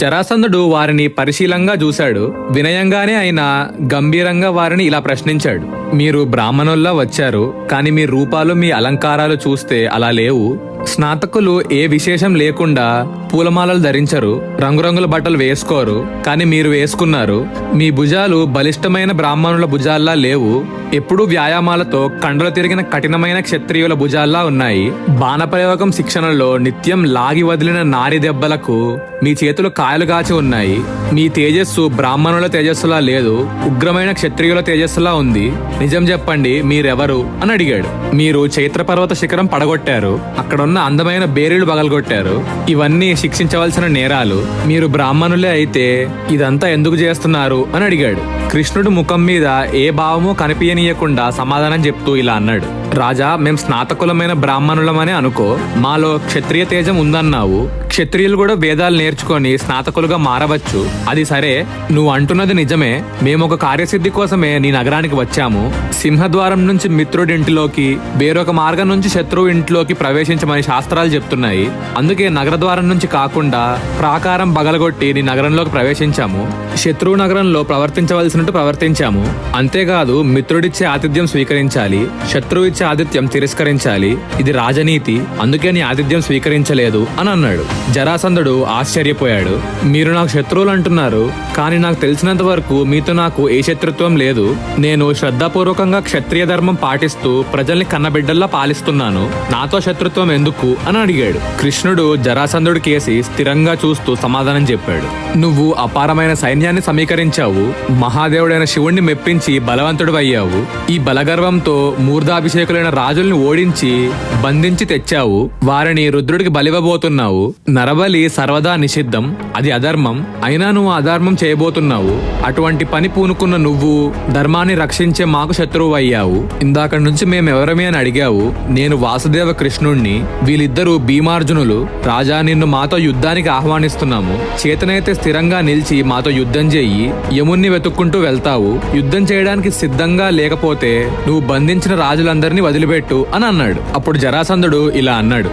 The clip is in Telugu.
జరాసంధుడు వారిని పరిశీలంగా చూశాడు. వినయంగానే ఆయన గంభీరంగా వారిని ఇలా ప్రశ్నించాడు. మీరు బ్రాహ్మణుల్లా వచ్చారు, కానీ మీ రూపాలు మీ అలంకారాలు చూస్తే అలా లేవు. స్నాతకులు ఏ విశేషం లేకుండా పూలమాలలు ధరించరు, రంగురంగుల బట్టలు వేసుకోరు, కానీ మీరు వేసుకున్నారు. మీ భుజాలు బలిష్టమైన బ్రాహ్మణుల భుజాల్లా లేవు. ఎప్పుడూ వ్యాయామాలతో కండలు తిరిగిన కఠినమైన క్షత్రియుల భుజాల్లా ఉన్నాయి. బాణప్రయోగం శిక్షణలో నిత్యం లాగి వదిలిన నారి దెబ్బలకు మీ చేతులు కాయలు కాచి ఉన్నాయి. మీ తేజస్సు బ్రాహ్మణుల తేజస్సులా లేదు, ఉగ్రమైన క్షత్రియుల తేజస్సులా ఉంది. నిజం చెప్పండి, మీరెవరు అని అడిగాడు. మీరు చైత్రపర్వత శిఖరం పడగొట్టారు, అక్కడున్న అందమైన బేరీలు పగలగొట్టారు. ఇవన్నీ శిక్షించవలసిన నేరాలు. మీరు బ్రాహ్మణులే అయితే ఇదంతా ఎందుకు చేస్తున్నారు అని అడిగాడు. కృష్ణుడు ముఖం మీద ఏ భావమూ కనిపించనీయకుండా సమాధానం చెప్తూ ఇలా అన్నాడు. రాజా, మేం స్నాతకులమైన బ్రాహ్మణులమనే అనుకో. మాలో క్షత్రియ తేజం ఉందన్నావు. క్షత్రియులు కూడా వేదాలు నేర్చుకొని స్నాతకులుగా మారవచ్చు. అది సరే, నువ్వు అంటున్నది నిజమే. మేము ఒక కార్యసిద్ధి కోసమే నీ నగరానికి వచ్చాము. సింహద్వారం నుంచి మిత్రుడింటిలోకి, వేరొక మార్గం నుంచి శత్రువు ఇంట్లోకి ప్రవేశించమని శాస్త్రాలు చెప్తున్నాయి. అందుకే నగర ద్వారం నుంచి కాకుండా ప్రాకారం బగలగొట్టి నీ నగరంలోకి ప్రవేశించాము. శత్రువు నగరంలో ప్రవర్తించవలసినట్టు ప్రవర్తించాము. అంతేకాదు, మిత్రుడిచ్చే ఆతిథ్యం స్వీకరించాలి, శత్రువు ఇచ్చే ఆతిథ్యం తిరస్కరించాలి. ఇది రాజనీతి. అందుకే నీ ఆతిథ్యం స్వీకరించలేదు అని అన్నాడు. జరాసంధుడు ఆశ్చర్యపోయాడు. మీరు నాకు శత్రువులు అంటున్నారు, కానీ నాకు తెలిసినంత వరకు మీతో నాకు ఏ శత్రుత్వం లేదు. నేను శ్రద్ధాపూర్వకంగా క్షత్రియ ధర్మం పాటిస్తూ ప్రజల్ని కన్నబిడ్డల్లా పాలిస్తున్నాను. నాతో శత్రుత్వం ఎందుకు అని అడిగాడు. కృష్ణుడు జరాసంధుడి కేసి స్థిరంగా చూస్తూ సమాధానం చెప్పాడు. నువ్వు అపారమైన సైన్యాన్ని సమీకరించావు. మహాదేవుడైన శివుణ్ణి మెప్పించి బలవంతుడు అయ్యావు. ఈ బలగర్వంతో మూర్ధాభిషేకులైన రాజుల్ని ఓడించి బంధించి తెచ్చావు. వారిని రుద్రుడికి బలివ్వబోతున్నావు. నరబలి సర్వదా నిషిద్ధం, అది అధర్మం. అయినా నువ్వు అధర్మం చేయబోతున్నావు. అటువంటి పని పూనుకున్న నువ్వు ధర్మాన్ని రక్షించే మాకు శత్రువు అయ్యావు. ఇందాక నుంచి మేమెవరమే అని అడిగావు. నేను వాసుదేవ కృష్ణుణ్ణి, వీళ్ళిద్దరూ భీమార్జునులు. రాజా, నిన్ను మాతో యుద్ధానికి ఆహ్వానిస్తున్నాము. చేతనైతే స్థిరంగా నిలిచి మాతో యుద్ధం చెయ్యి. యముణ్ణి వెతుక్కుంటూ వెళ్తావు. యుద్ధం చేయడానికి సిద్ధంగా లేకపోతే నువ్వు బంధించిన రాజులందరినీ వదిలిపెట్టు అని అన్నాడు. అప్పుడు జరాసంధుడు ఇలా అన్నాడు.